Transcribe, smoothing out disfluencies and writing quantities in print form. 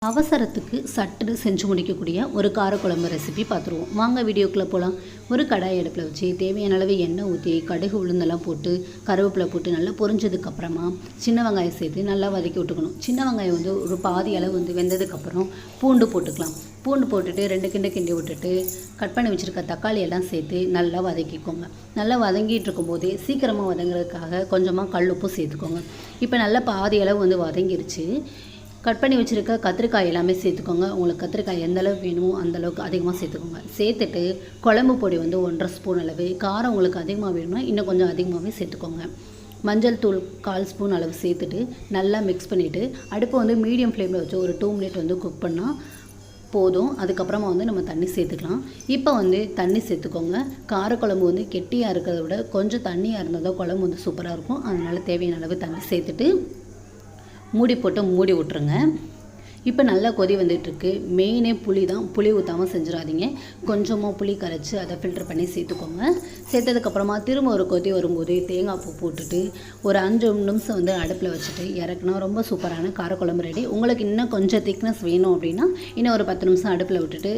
அவசரத்துக்கு சட்டுன்னு செஞ்சு முடிக்கக்கூடிய ஒரு காரக்குழம்பு ரெசிபி பார்த்துருவோம். வாங்க வீடியோக்குள்ளே போகலாம். ஒரு கடாய் அடுப்பில் வச்சு தேவையான அளவு எண்ணெய் ஊற்றி கடுகு உளுந்தெல்லாம் போட்டு கருவேப்பிலை போட்டு நல்லா பொரிஞ்சதுக்கப்புறமா சின்ன வெங்காயம் சேர்த்து நல்லா வதக்கி விட்டுக்கணும். சின்ன வெங்காயம் ஒரு பாதி அளவு வெந்ததுக்கப்புறம் பூண்டு போட்டுக்கலாம். பூண்டு போட்டுட்டு 2 கிண்டு கிண்டி விட்டுட்டு கட் பண்ணி வச்சுருக்க தக்காளி எல்லாம் சேர்த்து நல்லா வதக்கிக்கோங்க. நல்லா வதங்கிட்டு இருக்கும்போதே சீக்கிரமாக வதங்குறதுக்காக கொஞ்சமாக கல் உப்பு சேர்த்துக்கோங்க. இப்போ நல்லா பாதி அளவு வதங்கிருச்சு. கட் பண்ணி வச்சுருக்க கத்திரிக்காய் எல்லாமே சேர்த்துக்கோங்க. உங்களுக்கு கத்திரிக்காய் எந்த அளவுக்கு வேணுமோ அந்தளவுக்கு அதிகமாக சேர்த்துக்கோங்க. சேர்த்துட்டு குழம்பு பொடி 1.5 ஸ்பூன் அளவு, காரம் உங்களுக்கு அதிகமாக வேணும்னா இன்னும் கொஞ்சம் அதிகமாகவே சேர்த்துக்கோங்க. மஞ்சள் தூள் 1/4 ஸ்பூன் அளவு சேர்த்துட்டு நல்லா மிக்ஸ் பண்ணிவிட்டு அடுப்பை மீடியம் ஃப்ளேமில் வச்சு ஒரு 2 மினிட் குக் பண்ணால் போதும். அதுக்கப்புறமா நம்ம தண்ணி சேர்த்துக்கலாம். இப்போ தண்ணி சேர்த்துக்கோங்க. காரக்குழம்பு கெட்டியாக இருக்கிறத விட கொஞ்சம் தண்ணியாக இருந்தால் தான் குழம்பு சூப்பராக இருக்கும். அதனால் தேவையான அளவு தண்ணி சேர்த்துட்டு மூடி போட்டு மூடி விட்ருங்க. இப்போ நல்லா கொதி வந்துட்டுருக்கு. மெயினே புளி தான். புளி ஊற்றாமல் செஞ்சிடாதீங்க. கொஞ்சமாக புளி கரைச்சி அதை ஃபில்டர் பண்ணி சேர்த்துக்கோங்க. சேர்த்ததுக்கப்புறமா திரும்ப ஒரு கொதி வரும்போது தேங்காய் பூ போட்டுட்டு ஒரு 5 நிமிஷம் அடுப்பில் வச்சுட்டு இறக்குனா ரொம்ப சூப்பரான காரக்குழம்பு ரெடி. உங்களுக்கு இன்னும் கொஞ்சம் திக்னஸ் வேணும் அப்படின்னா இன்னும் ஒரு 10 நிமிஷம் அடுப்பில் விட்டுட்டு